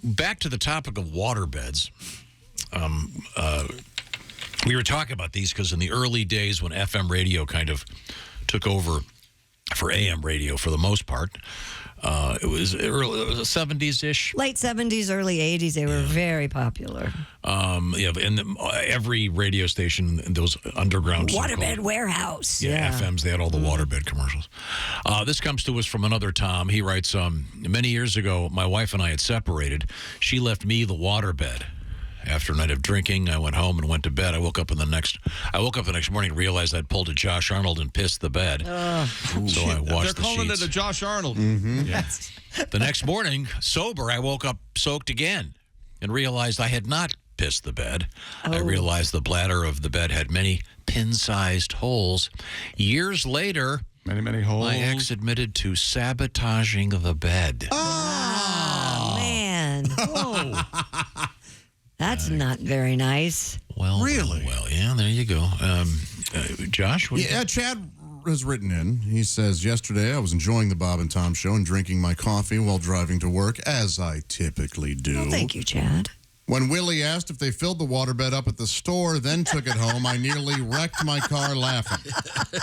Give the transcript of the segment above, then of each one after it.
back to the topic of waterbeds. We were talking about these because in the early days when FM radio kind of took over for AM radio for the most part, it was 70s-ish. Late 70s, early 80s, they were very popular. And every radio station in those underground Waterbed warehouse. Yeah, FMs, they had all the waterbed commercials. This comes to us from another Tom. He writes, many years ago, my wife and I had separated. She left me the waterbed. After a night of drinking, I went home and went to bed. I woke up the next morning and realized I'd pulled a Josh Arnold and pissed the bed. So I washed the sheets. They're calling it a Josh Arnold. Yeah. The next morning, sober, I woke up soaked again and realized I had not pissed the bed. I realized the bladder of the bed had many pin-sized holes. Years later, many holes. My ex admitted to sabotaging the bed. Oh, man. Whoa. That's not very nice. Well, really? Well, yeah, there you go. Josh? Chad has written in. He says, yesterday I was enjoying the Bob and Tom show and drinking my coffee while driving to work, as I typically do. Well, thank you, Chad. When Willie asked if they filled the waterbed up at the store, then took it home, I nearly wrecked my car laughing.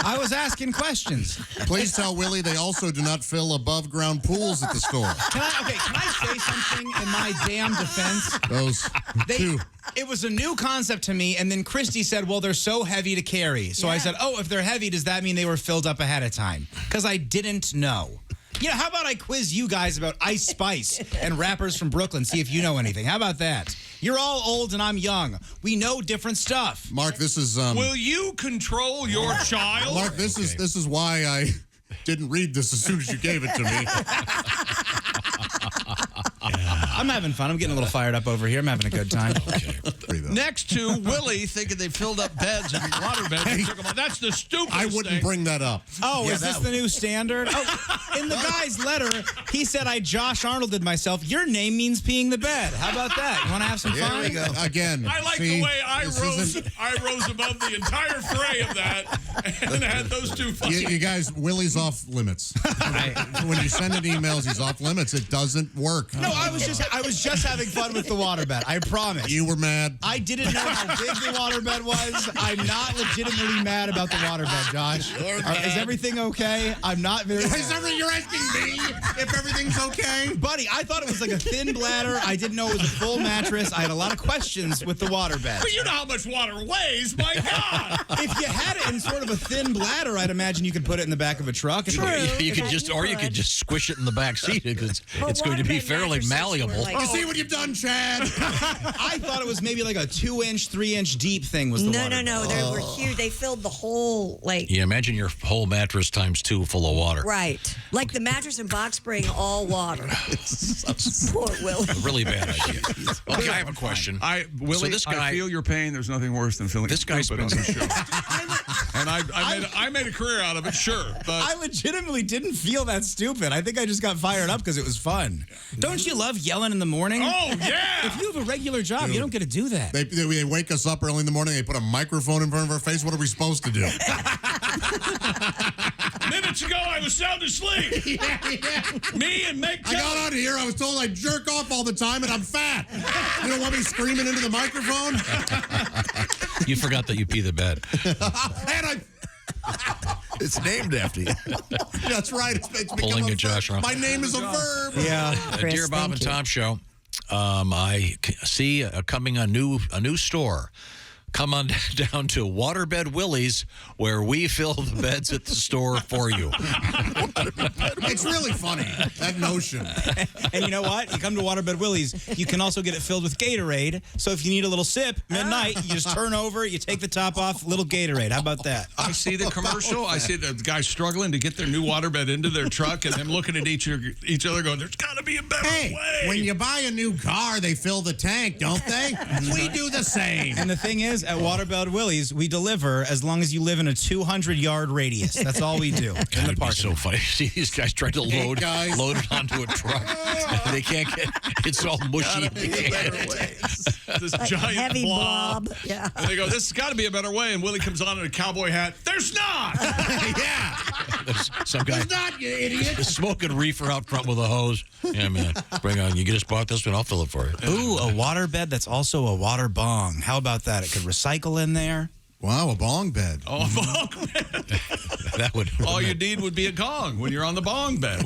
I was asking questions. Please tell Willie they also do not fill above-ground pools at the store. Can I say something in my damn defense? Those two. It was a new concept to me, and then Christy said, well, they're so heavy to carry. So I said, oh, if they're heavy, does that mean they were filled up ahead of time? Because I didn't know. You know, how about I quiz you guys about Ice Spice and rappers from Brooklyn, see if you know anything. How about that? You're all old and I'm young. We know different stuff. Mark, this is... Will you control your child? Mark, this is why I didn't read this as soon as you gave it to me. I'm having fun. I'm getting a little fired up over here. I'm having a good time. Next to Willie thinking they filled up beds and waterbeds. That's the stupidest I wouldn't bring that up. Oh, is this the new standard? Oh, in the guy's letter, he said I Josh Arnolded myself. Your name means peeing the bed. How about that? You want to have some fun? There we go. Again. I like the way I rose above the entire fray of that and had those two fucking... You guys, Willie's off limits. When you send in emails, he's off limits. It doesn't work. No, I was just having fun with the waterbed. I promise. You were mad. I didn't know how big the waterbed was. I'm not legitimately mad about the waterbed, Josh. Is everything okay? I'm not very mad. You're asking me if everything's okay? Buddy, I thought it was like a thin bladder. I didn't know it was a full mattress. I had a lot of questions with the waterbed. But you know how much water weighs, my God! If you had it in sort of a thin bladder, I'd imagine you could put it in the back of a truck. You could just squish it in the back seat because it's going to be fairly malleable. You see what you've done, Chad? I thought it was maybe like a 2-inch, 3-inch deep thing was the water. No. They were huge. They filled the whole, Yeah, imagine your whole mattress times 2 full of water. Right. Like the mattress and box spring, all water. Poor Willie. A really bad idea. Okay, I have a question. Willie, so this guy, I feel your pain. There's nothing worse than feeling stupid on the show. And I made a career out of it, sure. But I legitimately didn't feel that stupid. I think I just got fired up because it was fun. Don't you love yelling in the morning? Oh, yeah! If you have a regular job, you don't get to do that. They wake us up early in the morning. They put a microphone in front of our face. What are we supposed to do? Minutes ago, I was sound asleep. Me and Meg. I got out of here. I was told I jerk off all the time, and I'm fat. You don't want me screaming into the microphone? You forgot that you pee the bed. And it's named after you. That's right. It's Pulling a Josh Arnold. My name is a verb. Yeah. Chris, Dear Bob and Tom Show, I see coming a new store. Come on down to Waterbed Willie's, where we fill the beds at the store for you. It's really funny, that notion. And you know what? You come to Waterbed Willie's, you can also get it filled with Gatorade. So if you need a little sip, midnight, you just turn over, you take the top off, little Gatorade. How about that? I see the commercial. I see the guys struggling to get their new waterbed into their truck and them looking at each other going, there's got to be a better way. When you buy a new car, they fill the tank, don't they? We do the same. And the thing is, at Waterbed Willie's, we deliver as long as you live in a 200-yard radius. That's all we do. God, it'd be so funny. See these guys trying to load it onto a truck. They can't get it's all mushy. This giant heavy blob. Yeah. And they go, this has got to be a better way. And Willie comes on in a cowboy hat. There's not. Yeah. There's some guy not, you idiot. smoking reefer out front with a hose. Yeah, man. Bring on. You just bought this one. I'll fill it for you. Ooh, a waterbed that's also a water bong. How about that? It could recycle in there. Wow, a bong bed. Oh, bong bed. That would. All you need would be a gong when you're on the bong bed.